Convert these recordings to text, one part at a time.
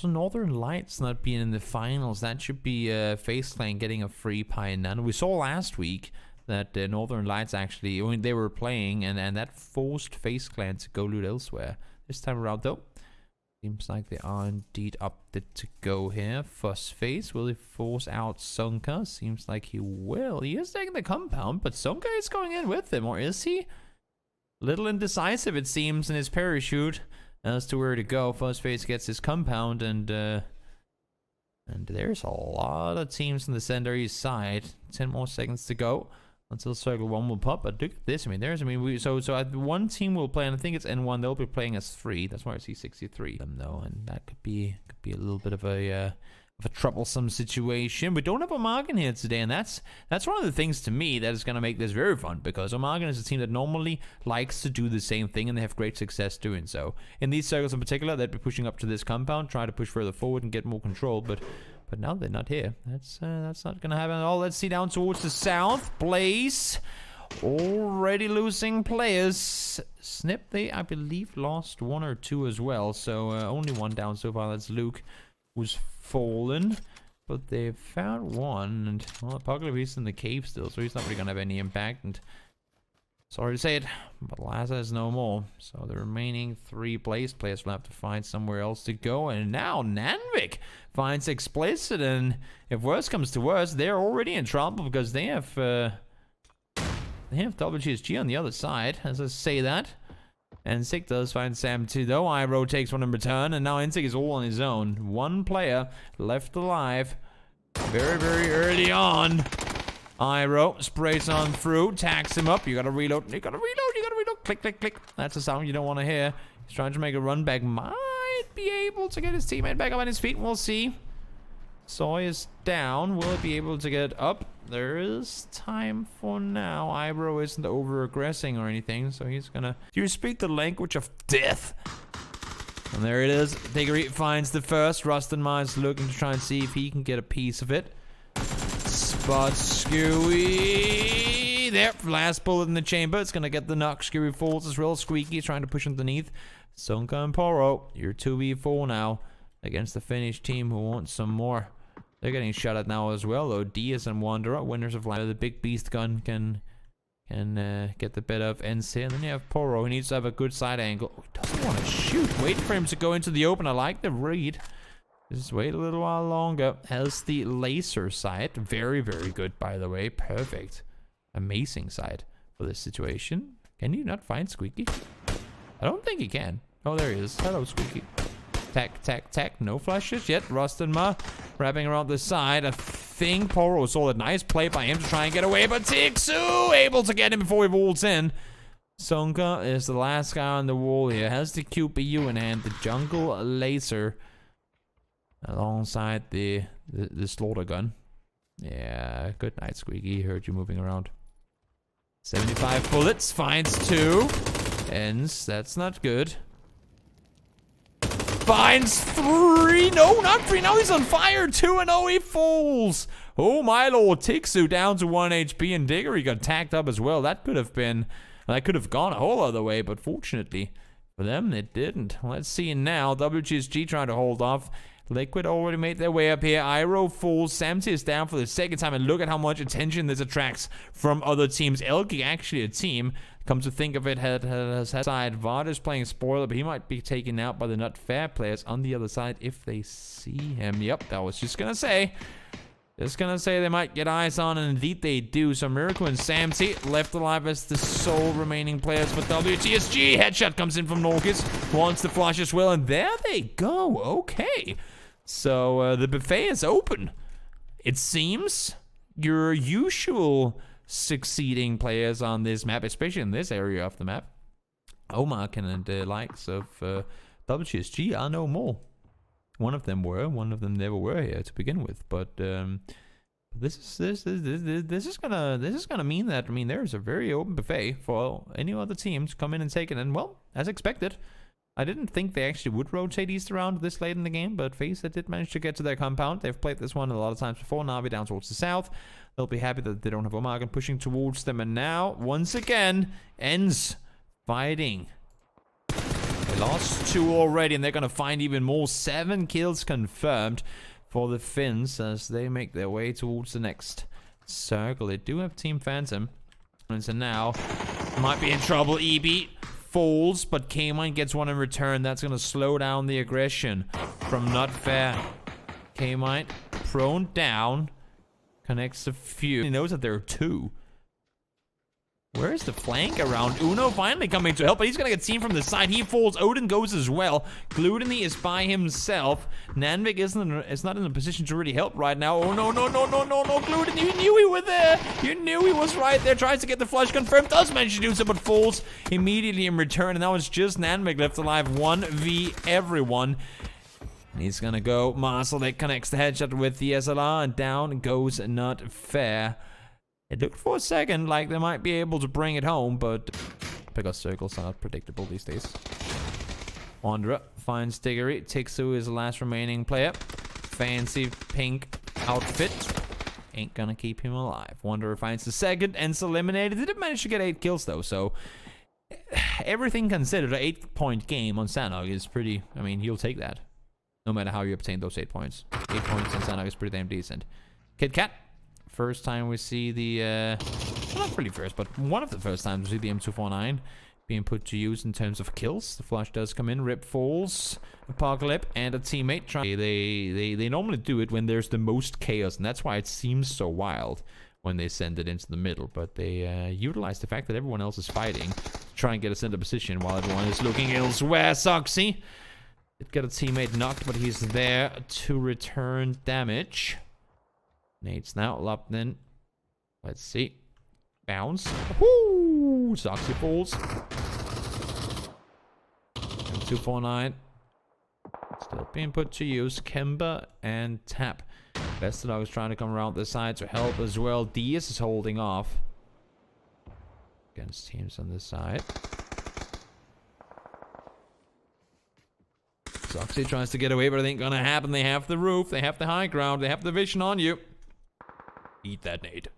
Also, Northern Lights not being in the finals. That should be FaZe Clan getting a free pie none. We saw last week that Northern Lights actually, when they were playing, and that forced FaZe Clan to go loot elsewhere. This time around, though, seems like they are indeed opted to go here. FaZe, will he force out Sunka? Seems like he will. He is taking the compound, but Sunka is going in with him, or is he? Little indecisive, it seems, in his parachute as to where to go. FaZe gets his compound, and there's a lot of teams on the center east side. 10 more seconds to go until Circle 1 will pop. But look at this. So one team will play, and I think it's N1. They'll be playing as 3. That's why I see 63 them though, and that could be a little bit of a troublesome situation. We don't have Omagan here today, and that's one of the things to me that is going to make this very fun, because Omagan is a team that normally likes to do the same thing, and they have great success doing so. In these circles in particular, they'd be pushing up to this compound, try to push further forward and get more control, but now they're not here. That's not going to happen at all. Let's see down towards the south. Blaze already losing players. Snip, they, I believe, lost 1 or 2 as well, so only 1 down so far. That's Luke, who's fallen, but they've found 1, and well, Apocalypse is in the cave still, so he's not really gonna have any impact, and sorry to say it, but Laza is no more. So the remaining 3 Blaze players will have to find somewhere else to go, and now Nanvik finds Explicit, and if worse comes to worse, they're already in trouble because they have WGSG on the other side, as I say that. And Sick does find Sam too, though. Iro takes 1 in return, and now Insig is all on his own. 1 player left alive. Very, very early on. Iro sprays on through, tacks him up. You gotta reload, you gotta reload, you gotta reload. Click, click, click. That's a sound you don't want to hear. He's trying to make a run back. Might be able to get his teammate back up on his feet. We'll see. Soy is down. Will it be able to get up? There is time for now. Ibro isn't over-aggressing or anything, so he's gonna... Do you speak the language of death? And there it is. Diggory finds the first. Rustin Mars looking to try and see if he can get a piece of it. Spot Skewy. There, last bullet in the chamber. It's gonna get the knock. Skewy falls as well. Squeaky is trying to push underneath. Sunka and Poro, you're 2v4 now against the Finnish team who wants some more. They're getting shot at now as well, though. Diaz and Wanderer, winners of life. The big beast gun can get the better of NC. And then you have Poro, who needs to have a good side angle. Oh, he doesn't want to shoot. Wait for him to go into the open. I like the read. Just wait a little while longer. Has the laser sight. Very, very good, by the way. Perfect. Amazing sight for this situation. Can you not find Squeaky? I don't think he can. Oh, there he is. Hello, Squeaky. Tack, tack, tack. No flashes yet. Rustin Ma wrapping around the side. I think Poro saw a nice play by him to try and get away, but Tixu able to get him before he vaults in. Sonka is the last guy on the wall here. Has the QPU in hand. The jungle laser alongside the slaughter gun. Yeah, good night, Squeaky. Heard you moving around. 75 bullets. Finds 2. Ends. That's not good. Finds 3. No, not 3. Now he's on fire. 2-0. He falls. Oh, my lord. Tixu down to 1 HP, and Diggory got tacked up as well. That could have been... That could have gone a whole other way, but fortunately for them, it didn't. Let's see now. WGSG trying to hold off. Liquid already made their way up here. Iro falls. Samty is down for the second time, and look at how much attention this attracts from other teams. Elki, actually a team, come to think of it, has had side. Vard is playing spoiler, but he might be taken out by the not fair players on the other side if they see him. Yep, that was just gonna say. Just gonna say they might get eyes on, and indeed they do. So Miracle and Samty left alive as the sole remaining players for WGSG. Headshot comes in from Norkis. Wants the flush as well, and there they go. Okay. So the buffet is open. It seems your usual succeeding players on this map, especially in this area of the map, Omar and the likes of WGSG, are no more. One of them never were here to begin with. But this is gonna mean that, I mean, there's a very open buffet for any other team to come in and take it. And well, as expected, I didn't think they actually would rotate east around this late in the game, but FaZe did manage to get to their compound. They've played this one a lot of times before. Navi down towards the south. They'll be happy that they don't have Omagan pushing towards them. And now, once again, ends fighting. They lost 2 already, and they're gonna find even more. 7 kills confirmed for the Finns as they make their way towards the next circle. They do have Team Phantom. And so now, might be in trouble. EB falls, but K-Mine gets one in return. That's gonna slow down the aggression from Not Fair. K-Mine prone down. Connects a few. He knows that there are 2. Where's the flank around? Uno finally coming to help, but he's gonna get seen from the side. He falls. Odin goes as well. Glutony is by himself. Nanvik is not in a position to really help right now. Oh, no. Glutony, you knew he was there. You knew he was right there. Tries to get the flush confirmed. Does manage to do so, but falls immediately in return. And now it's just Nanvik left alive. 1v everyone. And he's gonna go. Marcelek connects the headshot with the SLR, and down goes Not Fair. It looked for a second like they might be able to bring it home, but because circles are not predictable these days. Wanderer finds Diggory. Tixu is the last remaining player. Fancy pink outfit. Ain't gonna keep him alive. Wanderer finds the second, ends eliminated. They did manage to get 8 kills though, so everything considered, an 8-point game on Sanhok is pretty, I mean, you'll take that. No matter how you obtain those 8 points. 8 points on Sanhok is pretty damn decent. Kit Kat. First time we see the, well, not really first, but one of the first times we see the M249 being put to use in terms of kills. The flush does come in. Rip falls. Apocalypse and a teammate try. They normally do it when there's the most chaos, and that's why it seems so wild when they send it into the middle. But they utilize the fact that everyone else is fighting to try and get us into position while everyone is looking elsewhere. Soxy did get a teammate knocked, but he's there to return damage. Nate's now locked in. Let's see. Bounce. Woo! Soxy falls. 249. Still being put to use. Kemba and Tap. Vestadog is trying to come around the side to help as well. Diaz is holding off against teams on this side. Soxy tries to get away, but it ain't gonna happen. They have the roof. They have the high ground. They have the vision on you. Eat that nade.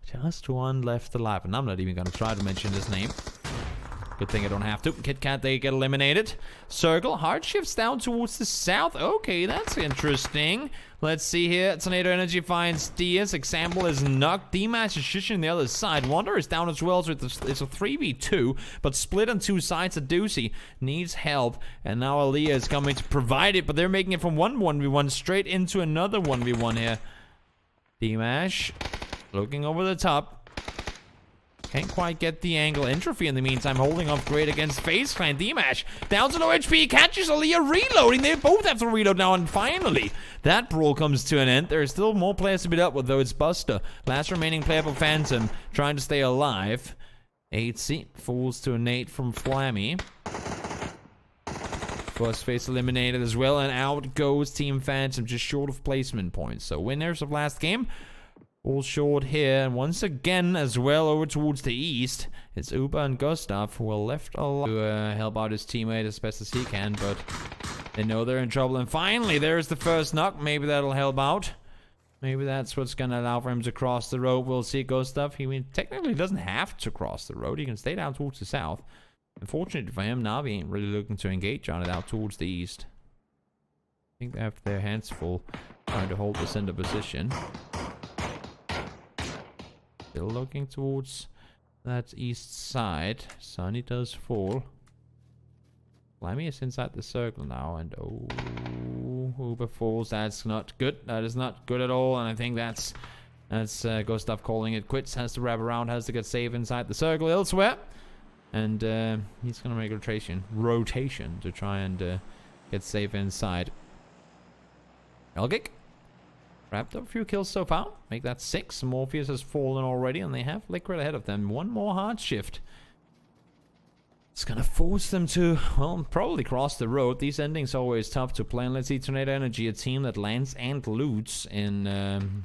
Just one left alive, and I'm not even gonna try to mention his name. Good thing I don't have to. Kit Kat, they get eliminated. Circle, hard shifts down towards the south. Okay, that's interesting. Let's see here. Tornado Energy finds Diaz. Example is knocked. D-Match is shushing the other side. Wanderer is down as well, so it's a 3v2, but split on 2 sides. A Doozy needs help, and now Aaliyah is coming to provide it, but they're making it from one 1v1 straight into another 1v1 here. D-Mash looking over the top. Can't quite get the angle. Entropy in the meantime holding off great against FaZe Clan. D-Mash down to low HP. Catches Aaliyah reloading. They both have to reload now, and finally that brawl comes to an end. There are still more players to be dealt with though. It's Buster, last remaining player for Phantom, trying to stay alive. 8C falls to a nade from Flammy. First face eliminated as well, and out goes Team Phantom, just short of placement points. So winners of last game all short here, and once again as well over towards the east, it's Uber and Gustav who are left alive to help out his teammate as best as he can, but they know they're in trouble. And finally, there's the first knock. Maybe that'll help out. Maybe that's what's gonna allow for him to cross the road. We'll see. Gustav, he technically doesn't have to cross the road. He can stay down towards the south. Unfortunately for him, Navi ain't really looking to engage on it out towards the east. I think they have their hands full trying to hold the center position. Still looking towards that east side. Sunny does fall. Flammy is inside the circle now, and oh, Uber falls. That's not good. That is not good at all, and I think that's Gustav calling it quits. Has to wrap around, has to get safe inside the circle elsewhere, and he's gonna make rotation to try and get safe inside. Elgic wrapped up a few kills so far. Make that 6. Morpheus has fallen already, and they have Liquid ahead of them. One more hard shift. It's gonna force them to, well, probably cross the road. These endings are always tough to play. And let's see, Tornado Energy, a team that lands and loots in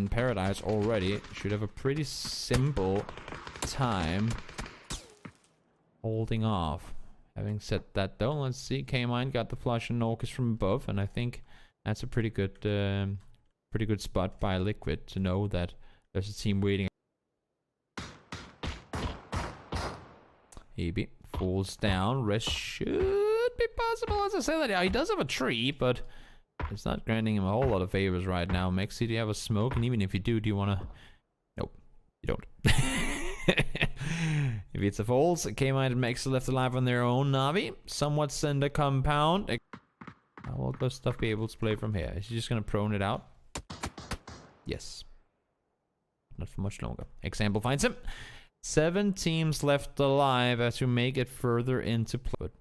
Paradise already, should have a pretty simple time holding off. Having said that, though, let's see. K-Mine got the flush and Orcus from above, and I think that's a pretty good spot by Liquid to know that there's a team waiting. AB falls down. Rest should be possible. As I say that, he does have a tree, but it's not granting him a whole lot of favors right now. Mexi, do you have a smoke? And even if you do you want to... Nope, you don't. If it's a falls, K-Mine and Mexi left alive on their own. Navi, somewhat send a compound. How will Gustav be able to play from here? Is he just going to prone it out? Yes. Not for much longer. Example finds him. 7 teams left alive as we make it further into play. But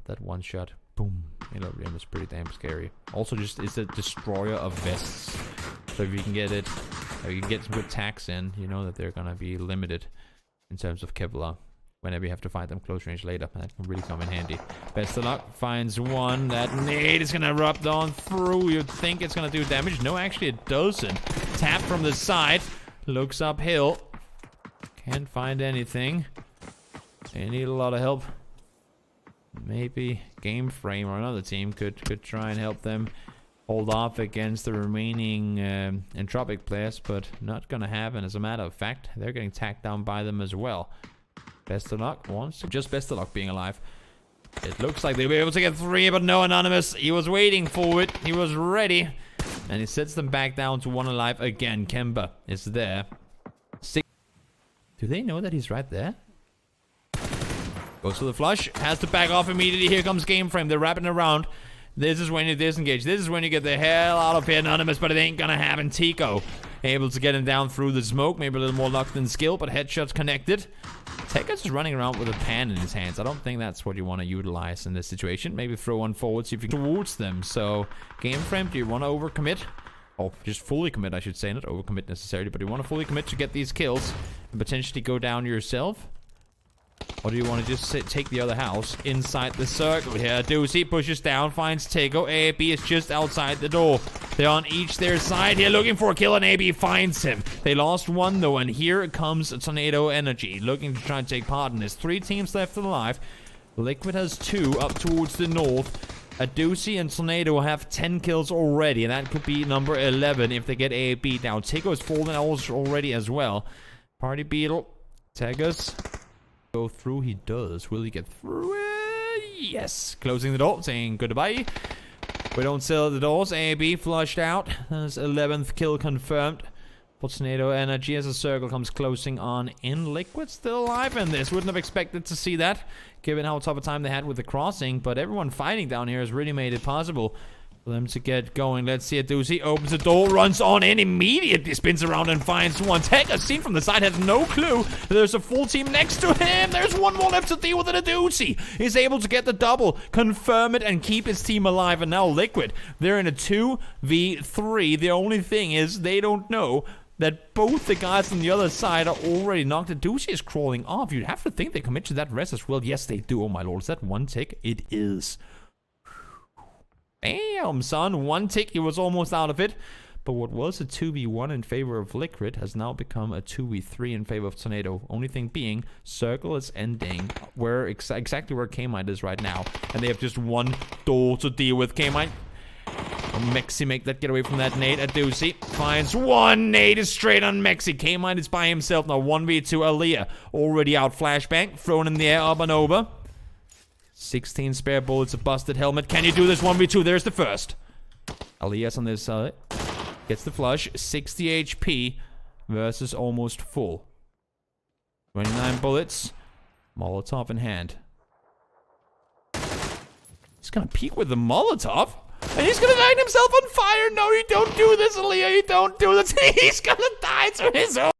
that one shot, boom. It was pretty damn scary. Also, just it's a destroyer of vests. So if you can get it, if you can get some good attacks in, you know that they're gonna be limited in terms of Kevlar. Whenever you have to fight them close range later, that can really come in handy. Best of luck finds one. That nade is gonna erupt on through. You'd think it's gonna do damage. No, actually it doesn't. Tap from the side. Looks uphill. Can't find anything. They need a lot of help. Maybe Game Frame or another team could try and help them hold off against the remaining Entropic players, but not gonna happen. As a matter of fact, they're getting tacked down by them as well. Best of luck once. Just best of luck being alive. It looks like they'll be able to get 3, but no Anonymous. He was waiting for it. He was ready. And he sets them back down to 1 alive again. Kemba is there. 6. Do they know that he's right there? Goes for the flush. Has to back off immediately. Here comes Game Frame. They're wrapping around. This is when you disengage. This is when you get the hell out of here, Anonymous, but it ain't gonna happen. Tico able to get him down through the smoke. Maybe a little more luck than skill, but headshots connected. Teko's just running around with a pan in his hands. I don't think that's what you want to utilize in this situation. Maybe throw one forward, see if you can towards them. So, Game Frame, do you want to overcommit? Oh, just fully commit, I should say. Not overcommit necessarily, but you want to fully commit to get these kills and potentially go down yourself? Or do you want to just take the other house inside the circle here? Doozy pushes down, finds Tego. AB is just outside the door. They're on each their side here looking for a kill, and AB finds him. They lost one though, and here comes Tornado Energy looking to try and take part in this. 3 teams left alive. Liquid has 2 up towards the north. Adusi and Tornado have 10 kills already, and that could be number 11 if they get AB down. Tego is fallen already as well. Party Beetle. Tegas. Go through, he does. Will he get through it? Yes. Closing the door, saying goodbye. We don't sell the doors. AB flushed out. That's 11th kill confirmed. For Tornado Energy as a circle comes closing on in. Liquid still alive in this. Wouldn't have expected to see that, given how tough a time they had with the crossing. But everyone fighting down here has really made it possible for them to get going. Let's see it. Doozy opens the door, runs on in, immediately spins around and finds one. Tech, as seen from the side, has no clue. There's a full team next to him. There's one more left to deal with, and Doozy is able to get the double, confirm it, and keep his team alive. And now Liquid, they're in a 2v3. The only thing is they don't know that both the guys on the other side are already knocked. Doozy is crawling off. You'd have to think they commit to that rest as well. Yes, they do. Oh my lord, is that 1 tick? It is. Damn, son. 1 tick, he was almost out of it. But what was a 2v1 in favor of Liquid has now become a 2v3 in favor of Tornado. Only thing being, Circle is ending where exactly where K-Mine is right now. And they have just 1 door to deal with. K-Mine. Mexi make that getaway from that nade. Adusi finds 1 nade is straight on Mexi. K-Mine is by himself now. 1v2. Aaliyah already out. Flashbang thrown in the air, up and over. 16 spare bullets, a busted helmet. Can you do this 1v2? There's the first. Alias on this side. Gets the flush. 60 HP versus almost full. 29 bullets. Molotov in hand. He's gonna peek with the Molotov. And he's gonna light himself on fire. No, you don't do this, Aaliyah. You don't do this. He's gonna die to his own